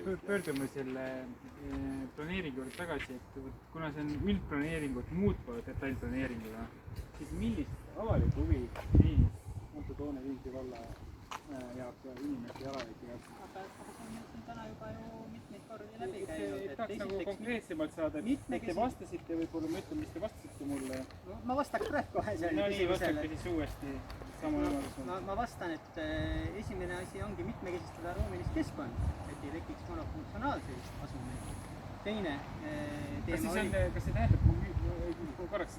pöördume selle planeeringu juurde tagasi, et kuna see on üldplaneeringut muutva detailplaneeringuga, siis millist avalikku huvi antud hoone Viimsi valla jaoks ja inimeste jalavõti jaoks? Aga see on täna juba ju mitmeid kordi läbi käinud. Tahaks nagu konkreetsemalt saada, et te vastasite võib-olla, ma ütlen, mis te vastasite mulle. Ma vastaks praegu kohe sellele no nii, vastake siis uuesti sama võimalusel. Ma vastan, et esimene asi ongi mitmekesistada ruumilist keskkonda, et ei tekiks monofunktsionaalseid asumeid. Teine teema oli... Kas see tähendab, ma korraks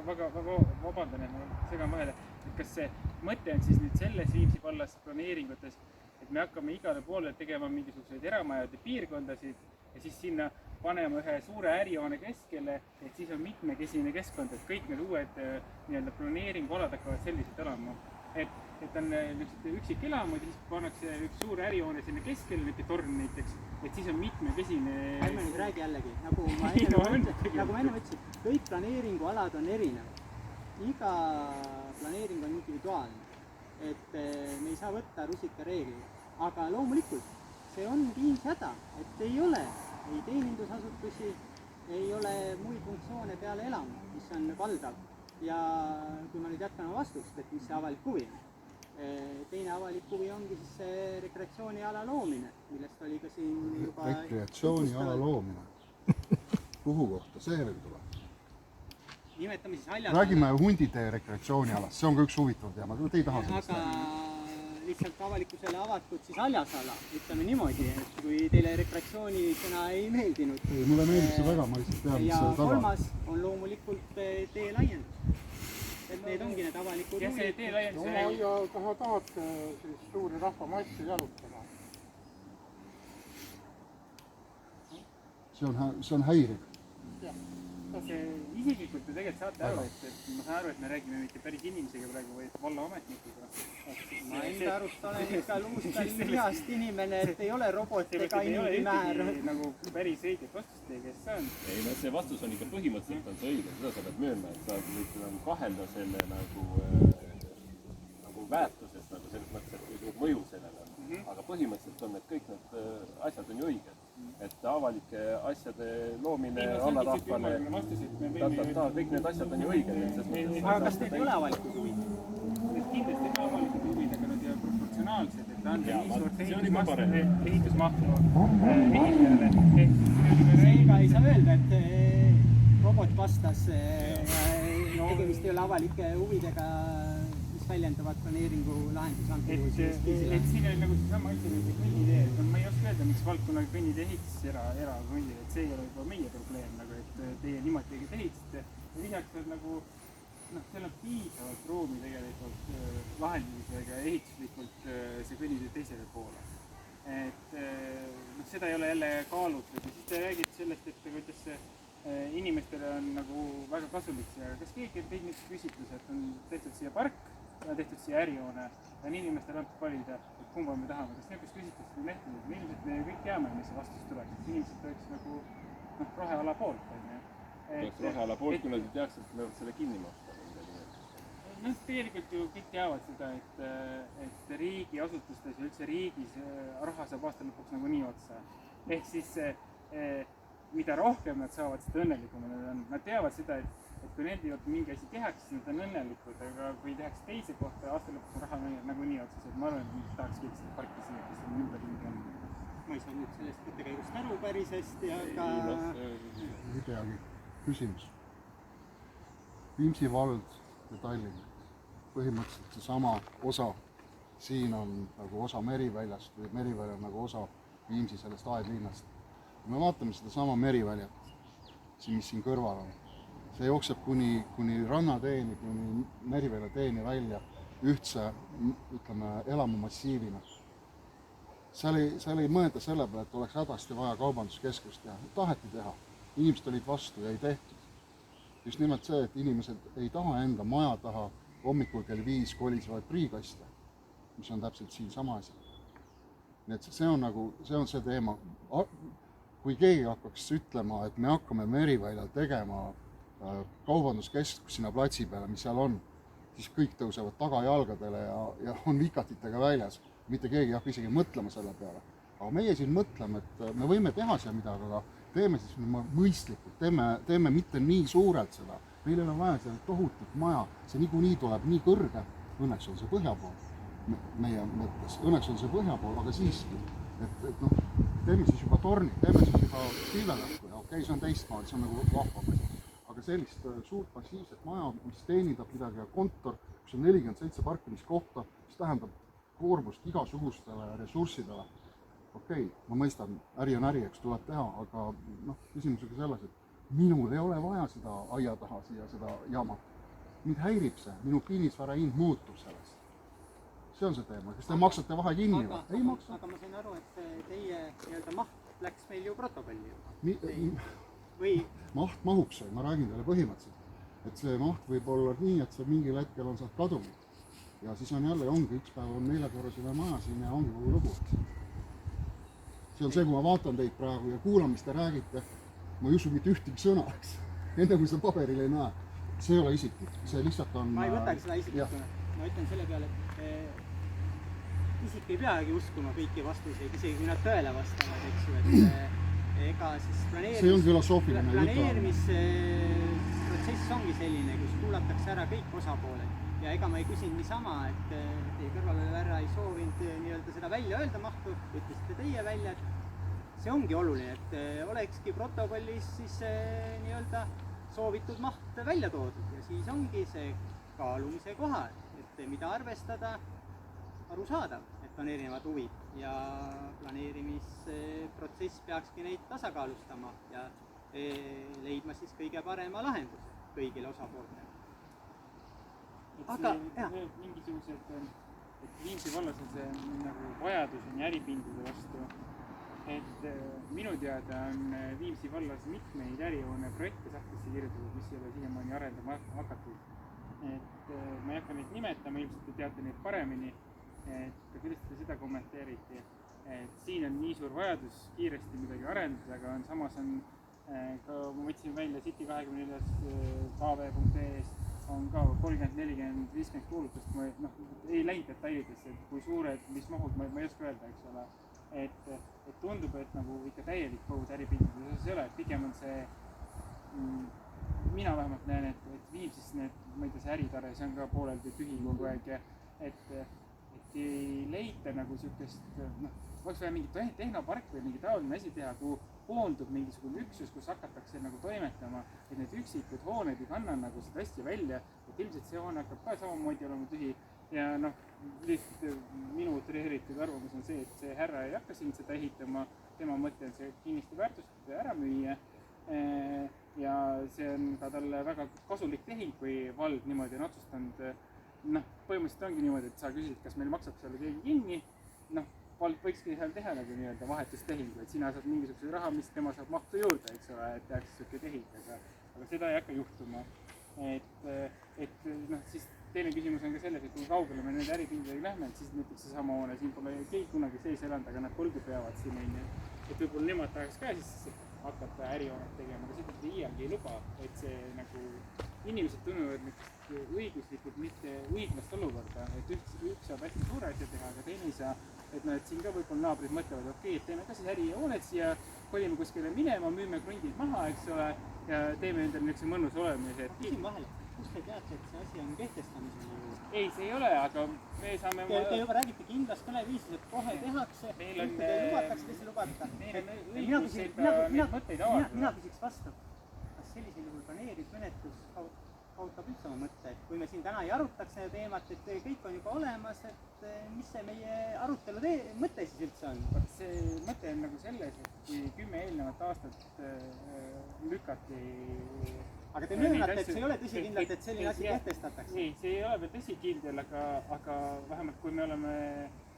väga vabandan, et ma segan vahele, et kas see mõte on siis nüüd selles Viimsi vallas planeeringutes, et me hakkame igale poole tegema mingisuguseid eramajade piirkondasid ja siis sinna panema ühe suure ärihoone keskele, et siis on mitmekesine keskkond, et kõik need uued nii-öelda planeeringualad hakkavad selliselt elama. Et on üksik elamud ja siis pannakse üks suur ärihoone sinna keskele, näiteks torn näiteks, et siis on mitmekesine... Ärme nüüd räägi jällegi, nagu ma enne ütlesin, kõik planeeringualad on erinevad. Iga planeering on individuaalne, et me ei saa võtta rusikareegleid. Aga loomulikult, see on Viimsi häda, et ei ole ei teenindusasutusi, ei ole muid funktsioone peale elamu, mis on valdav. Ja kui ma nüüd jätkan vastust, et mis see avalik huvi on. Teine avalik huvi ongi siis see rekreatsiooniala loomine, millest oli ka siin juba... Rekreatsiooniala loomine? Kuhu kohta? See veel tuleb? Nimetame siis haljasala. Räägime hunditee rekreatsioonialast, see on ka üks huvitav teema, te ei taha sellest teha. Lihtsalt avalikkusele avatud siis haljasala, ütleme niimoodi, et kui teile rekreatsiooni sõna ei meeldinud. Mulle meeldib see väga, ma lihtsalt tean, mis ja see taga. Kolmas on loomulikult tee laiendus. Et need ongi need avalikud ja see tee laiendus... Ja tahate siis suuri rahvamassi jalutada? See on häiriv. Isiklikult te tegelikult saate aru, et ma saan aru, et me räägime mitte päris inimesega praegu, vaid vallaametnikuga. Ma enda arust olen ikka luustal lihast inimene, et ei ole robot ega inimmäär. Nagu päris õiget vastust teie käest saan. Ei, no see vastus on ikka põhimõtteliselt on see õige, seda sa pead möönma, et sa võid kahelda selle nagu väärtusest, nagu selles mõttes, et mõju sellele. Aga põhimõtteliselt on, et kõik need asjad on ju õiged. Et avalike asjade loomine allarahvale, kõik need asjad on ju õiged. Aga kas need ei ole avalikud huvid? Need kindlasti on avalikud huvid, aga nad ei ole proportsionaalsed, et anda nii suurt ehitusmahtu ehitajale. Seega ei saa öelda, et robot vastas, tegemist ei ole avalike huvidega, mis väljendavad planeeringu lahendus. Et siin oli nagu seesama ütleme kõnnitee, ma ei oska öelda, miks valdkonnaga kõnnitee ehitas erakõndi, et see ei ole juba meie probleem, et teie niimoodi ehitasite. Ja lisaks on nagu, seal on piisavalt ruumi tegelikult lahendusega ehituslikult see kõnnitee teisele poole. Et seda ei ole jälle kaalutud ja siis te räägite sellest, et kuidas inimestele on nagu väga kasulik siia. Kas keegi on teinud küsitluse, et on tehtud siia park ja tehtud siia ärihoone ja on inimestele antud valida, et kumba me tahame. Kas niisugust küsitlust on tehtud, et ilmselt me kõik teame, mis see vastus tuleb. Inimesed oleks nagu roheala poolt. Roheala poolt, kui nad teaks, et me selle kinni maksta. Tegelikult ju kõik teavad seda, et riigiasutustes ja üldse riigis raha saab aasta lõpuks nagu nii otsa. Ehk siis mida rohkem nad saavad, seda õnnelikum nad on. Nad teavad seda, et kui nende juurde mingi asi tehakse, siis nad on õnnelikud, aga kui tehakse teise kohta, aasta lõpuks raha nagu nii otsas, et ma arvan, et tahaks kõik seda parki siia, kes on ümberringi on. Ma ei saa nüüd sellest mõttekäigust aru päris hästi, aga... Ei peagi. Küsimus. Viimsi vald ja Tallinn. Põhimõtteliselt see sama osa siin on nagu osa Meriväljast või Merivälja on nagu osa Viimsi sellest aedlinnast. Kui me vaatame seda sama Meriväljat, mis siin kõrval on, see jookseb kuni rannateeni, kuni Merivälja teeni välja ühtse, ütleme, elamumassiivina. Seal ei mõelda selle peale, et oleks hädasti vaja kaubanduskeskust teha. Taheti teha. Inimesed olid vastu ja ei tehtud. Just nimelt see, et inimesed ei taha enda maja taha hommikul kell 5 kolisevaid priikaste, mis on täpselt siin sama asi. Nii et see on see teema. Kui keegi hakkaks ütlema, et me hakkame Meriväljal tegema kaubanduskeskus sinna platsi peale, mis seal on, siis kõik tõusevad tagajalgadele ja on vikatitega väljas. Mitte keegi ei hakka isegi mõtlema selle peale. aga meie siin mõtleme, et me võime teha seal midagi, aga teeme siis mõistlikult, teeme mitte nii suurelt seda. Meil ei ole vaja seda tohutut maja, see niikuinii tuleb nii kõrge, õnneks on see põhja pool, meie mõttes, õnneks on see põhja pool, aga siiski, et noh, teeme siis juba tornid, teeme siis juba pilvelõhku ja okei, see on teistmoodi, see on nagu vahvam asi. Aga sellist suurt massiivset maja, mis teenindab midagi ja kontor, kus on 47 parkimiskohta, mis tähendab koormust igasugustele ressurssidele. Okei, ma mõistan, äri on äri, eks tuleb teha, aga noh, küsimusega selles, et minul ei ole vaja seda aia taha siia seda jama. Mind häirib see, minu kinnisvara hind muutub sellest. See on see teema, kas te maksate vahe kinni või? Ei maksa. Aga ma sain aru, et teie nii-öelda maht läks meil ju protokolli juba. Või? Maht mahuks, ma räägin teile põhimõtteliselt, et see maht võib olla nii, et see mingil hetkel on sealt kadunud. Ja siis on jälle, ongi üks päev on 4-korrusele maja siin ja ongi kogu lugu. See on see, kui ma vaatan teid praegu ja kuulan, mis te räägite, ma ei usu mitte ühtegi sõna, eks. Enne kui seda paberil ei näe. See ei ole isiklik, see lihtsalt on... Ma ei võtagi seda isiklikuna. Ma ütlen selle peale, et isik ei peagi uskuma kõiki vastuseid, isegi kui nad tõele vastavad, eks ju, et ega siis see on filosoofiline protsess ongi selline, kus kuulatakse ära kõik osapooled ja ega ma ei küsinud niisama, et teie kõrvaloleva ei soovinud nii-öelda seda välja öelda mahtu, ütlesite teie välja, et see ongi oluline, et olekski protokollis siis nii-öelda soovitud maht välja toodud ja siis ongi see kaalumise koha, et mida arvestada, arusaadav, et on erinevad huvid ja planeerimisprotsess peakski neid tasakaalustama ja leidma siis kõige parema lahenduse kõigile osapooltele. Aga jah. Mingisugused, et Viimsi vallas on see nagu vajadus on äripindade vastu, et minu teada on Viimsi vallas mitmeid ärihoone projekte sahtlisse kirjutatud, mis ei ole siiamaani arendama hakatud. Et ma ei hakka neid nimetama, ilmselt te teate neid paremini, et kuidas te seda kommenteeriti, et siin on nii suur vajadus kiiresti midagi arendada, aga samas on ka, ma võtsin välja City24 kv.ee-s on ka 30, 40, 50 kuulutust, ma ei läinud detailidesse, et kui suured, mis mahud, ma ei oska öelda, eks ole. Et tundub, et nagu ikka täielik kohus äripindades ei ole, et pigem on see, mina vähemalt näen, et Viimsis need, ma ei tea, see äritare, see on ka pooleldi tühi kogu aeg, et ei leita nagu siukest, oleks vaja mingi tehnopark või mingi taoline asi teha, kuhu koondub mingisugune üksus, kus hakatakse nagu toimetama, et need üksikud hooned ei kanna nagu seda hästi välja, et ilmselt see hoone hakkab ka samamoodi olema tühi ja lihtsalt minu utreeritud arvamus on see, et see härra ei hakka siin seda ehitama, tema mõte on see kinnistu väärtustada ja ära müüa ja see on ka talle väga kasulik tehing, kui vald niimoodi on otsustanud, põhimõtteliselt ongi niimoodi, et sa küsid, kas meil maksab selle keegi kinni, vald võikski seal teha nagu nii-öelda vahetustehingu, et sina saad mingisuguse raha, mis tema saab mahtu juurde, eks ole, et tehakse siuke tehing, aga seda ei hakka juhtuma. Et siis teine küsimus on ka selles, et kui kaugele me nende äripindadega lähme, et siis näiteks seesama hoone, siin pole keegi kunagi sees elanud, aga nad põlgu peavad siin, et võib-olla nemad tahaks ka siis hakata ärihoonet tegema, aga seda iialgi ei luba, et see nagu inimesed tunnevad õiguslikult mitte õiglast olukorda, et üks saab hästi suure asja teha, aga teine ei saa, et siin ka võib-olla naabrid mõtlevad, okei, et teeme ka siis ärihooned siia, kolime kuskile minema, müüme krundid maha, eks ole, ja teeme endale niisuguse mõnus olemise. Küsin vahele, kust te teate, et see asi on kehtestamisel? Ei, see ei ole, aga me saame... Te juba räägite kindlast kõneviisis, et kohe tehakse, ühte lubatakse, teise lubata. Meil on õigus neid mõtteid avaldada. Mina küsiks vastu, kas sellisel juhul planeerimismenetlus kaotab üldse oma mõtte, et kui me siin täna ei arutaks seda teemat, et kõik on juba olemas, et mis see meie arutelu mõte siis üldse on? See mõte on nagu selles, et kui 10 eelnevat aastat lükati... Aga te möönate, et see ei ole tõsikindlalt, et selline asi kehtestatakse? Ei, see ei ole veel tõsikindel, aga vähemalt kui me oleme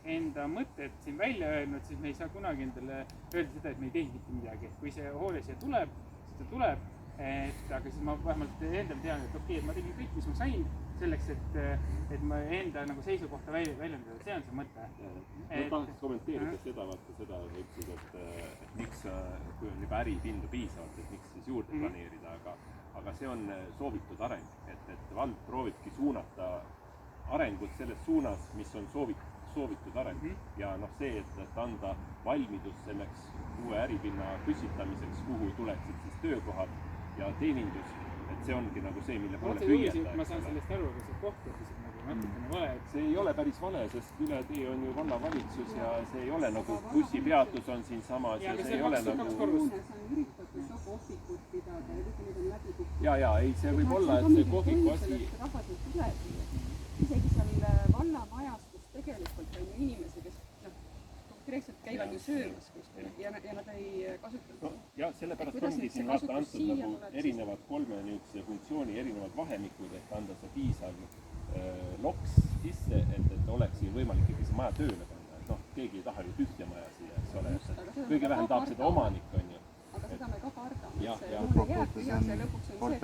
enda mõtted siin välja öelnud, siis me ei saa kunagi endale öelda seda, et me ei teinud mitte midagi. Kui see hoone siia tuleb, siis ta tuleb, aga siis ma vähemalt endal tean, et okei, et ma tegin kõik, mis ma sain selleks, et ma enda nagu seisukohta väljendada, see on see mõte. Ma tahaks kommenteerida seda, ütlesid, et miks, kui on juba äripindu piisavalt, et miks siis juurde planeerida, aga see on soovitud areng, et vald proovibki suunata arengut selles suunas, mis on soovitud areng ja noh, see, et anda valmidus selleks uue äripinna püstitamiseks, kuhu tuleksid siis töökohad ja teenindus, et see ongi nagu see, mille poole püüelda. Ma saan sellest aru, aga see koht on nagu natukene vale. See ei ole päris vale, sest üle tee on ju vallavalitsus ja see ei ole nagu bussipeatus on siinsamas ja see ei ole nagu... Hoones on üritatud kohvikut pidada ja kõik need on läbi kukkunud. Ja, ei see võib olla, et see kohviku asi... Rahvas nüüd tuleb, isegi seal vallamajas, kus tegelikult on ju inimesi, kes konkreetselt käivad ju söömas kuskil ja nad ei kasuta. Ja sellepärast ongi siin vaata antud nagu erinevad 3 niisuguse funktsiooni erinevad vahemikud, et anda see piisav loks sisse, et oleks siin võimalik ikkagi see maja tööle panna. Et noh, keegi ei taha ju tühja maja siia, eks ole. Kõige vähem tahab seda omanik, on ju. Aga seda me ka kardame. Ja lõpuks on see, et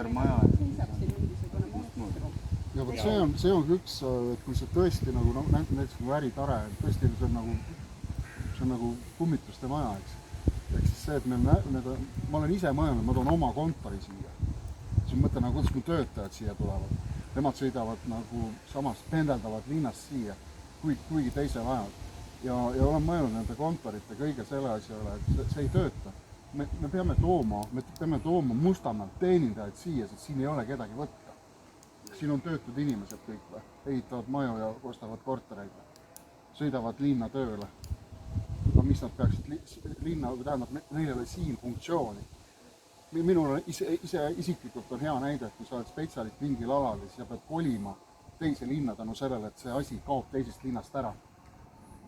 seisab siin mingisugune monstrum. ja vot see on üks, et kui see tõesti nagu näiteks nagu äritare, tõesti see on nagu kummituste maja, eks. Ehk siis see, et ma olen ise mõelnud, ma toon oma kontori siia. Siis mõtlen, nagu, kuidas mu töötajad siia tulevad. Nemad sõidavad nagu samas, pendeldavad linnast siia, kuigi teisel ajal. Ja olen mõelnud nende kontorite kõige selle asja üle, et see ei tööta. Me peame tooma Mustamäelt teenindajaid siia, sest siin ei ole kedagi võtta. Siin on töötud inimesed kõik või, ehitavad maju ja ostavad kortereid. Sõidavad linna tööle. No mis nad peaksid linna, tähendab, neil ei ole siin funktsiooni. Minul isiklikult on hea näide, et kui sa oled spetsialist mingil alal, siis sa pead kolima teise linna tänu sellele, et see asi kaob teisest linnast ära.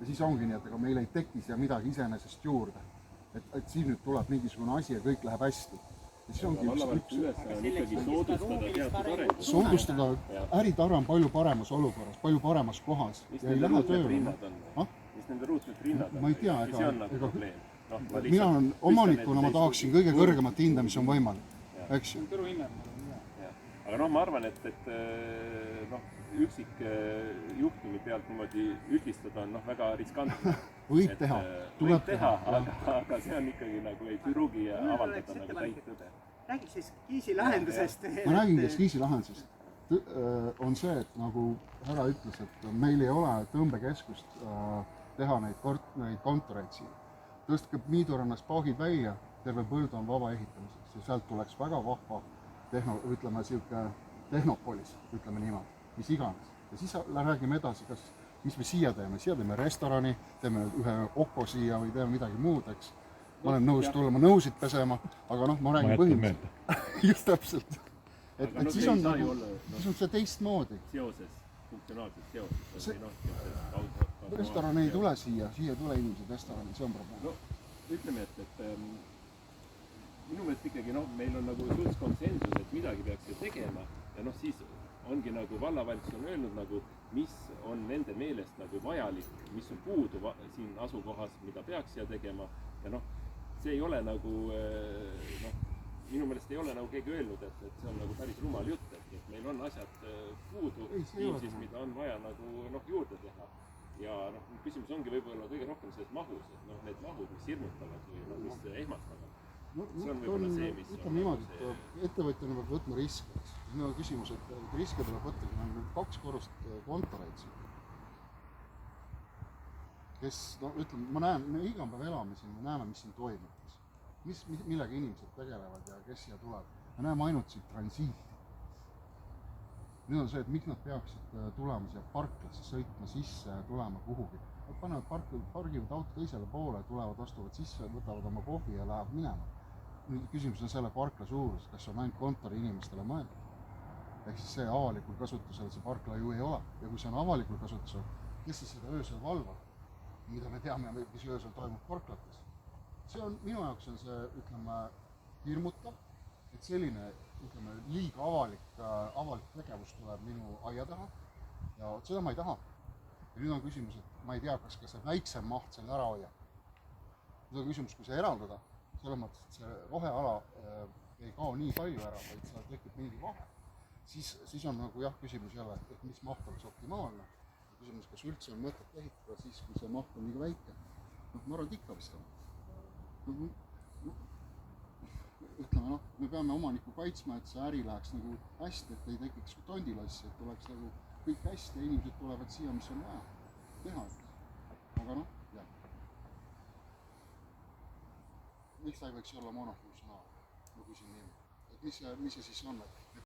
Ja siis ongi nii, et ega meil ei teki siia midagi iseenesest juurde. Et siin nüüd tuleb mingisugune asi ja kõik läheb hästi. Ja siis ongi vallavalitsuse ülesanne on ikkagi soodustada teatud arengut. Soodustada, äritare on palju paremas olukorras, palju paremas kohas. Mis ja ei nende lähe ruutmeetrinnad tööle. on? Mis nende ruutmeetrinnad on? Ma ei tea, see on nagu probleem. Mina olen omanikuna, ma tahaksin kõige kõrgemat hinda, mis on võimalik. Eks ju? Aga noh, ma arvan, et üksik juhtumi pealt niimoodi üldistada on väga riskantne. Võib teha, tuleb teha. Aga see on ikkagi nagu ei pruugi avaldada nagu täit tõde. Räägi siis Kiisi lahendusest. Ma räägin kes Kiisi lahendusest. On see, et nagu härra ütles, et meil ei ole tõmbekeskust teha neid kontoreid siin. Tõstke Miidurannas paagid välja, terve põld on vaba ehitamiseks ja sealt tuleks väga vahva tehnopolis, ütleme niimoodi, mis iganes. Ja siis räägime edasi, mis me siia teeme. Siia teeme restorani, teeme ühe oko siia või teeme midagi muud, eks. Ma olen nõus tulema nõusid pesema, aga noh, ma räägin põhimõtteliselt. Just täpselt. Et siis on see teistmoodi. Seoses, funktsionaalses seoses. Restoran ei tule siia ei tule inimesed restorani, see on probleem. No ütleme, et minu meelest ikkagi meil on nagu suht konsensus, et midagi peaks ju tegema ja siis ongi nagu vallavalitsus on öelnud nagu, mis on nende meelest nagu vajalik, mis on puudu siin asukohas, mida peaks siia tegema ja see ei ole nagu minu meelest ei ole nagu keegi öelnud, et see on nagu päris rumal jutt, et meil on asjad puudu, mida on vaja nagu juurde teha. Ja küsimus ongi võib-olla kõige rohkem selles mahus, et need mahud, mis hirmutavad või mis ehmatavad. See on võib-olla see, mis on niimoodi, et ettevõtjana peab võtma riske. Siin on küsimus, et riske tuleb võtta, kui on 2 korrust kontoreid siin. Kes, ütleme, me iga päev elame siin, me näeme, mis siin toimub. Millega inimesed tegelevad ja kes siia tuleb. Me näeme ainult siit transiiti. Nüüd on see, et miks nad peaksid tulema siia parklasse, sõitma sisse ja tulema kuhugi. Nad panevad pargivad auto teisele poole, tulevad, astuvad sisse, võtavad oma kohvi ja lähevad minema. Nüüd küsimus on selle parkla suurus, kas on ainult kontori inimestele mõeldud. Ehk siis see avalikul kasutusel see parkla ju ei ole. Ja kui see on avalikul kasutusel, kes siis seda öösel valvab, mida me teame, mis öösel toimub parklates. See on, minu jaoks on see, ütleme, hirmutav, et selline liiga avalik tegevus tuleb minu aia taha ja seda ma ei taha. Ja nüüd on küsimus, et ma ei tea, kas see väiksem maht selle ära hoiab. Nüüd on küsimus, kui see eraldada, selles mõttes, et see roheala ei kao nii palju ära, vaid seal tekib mingi vahe. Siis on nagu küsimus jälle, et mis maht oleks optimaalne. Küsimus, kas üldse on mõtet ehitada siis, kui see maht on liiga väike. Ma arvan, et ikka vist on. Ütleme, me peame omanikku kaitsma, et see äri läheks nagu hästi, et ei tekiks tondilossi, et oleks nagu kõik hästi ja inimesed tulevad siia, mis on vaja teha. aga noh, jah. Miks ta ei võiks olla monofunktsionaal? Ma küsin niimoodi, et mis see siis on, et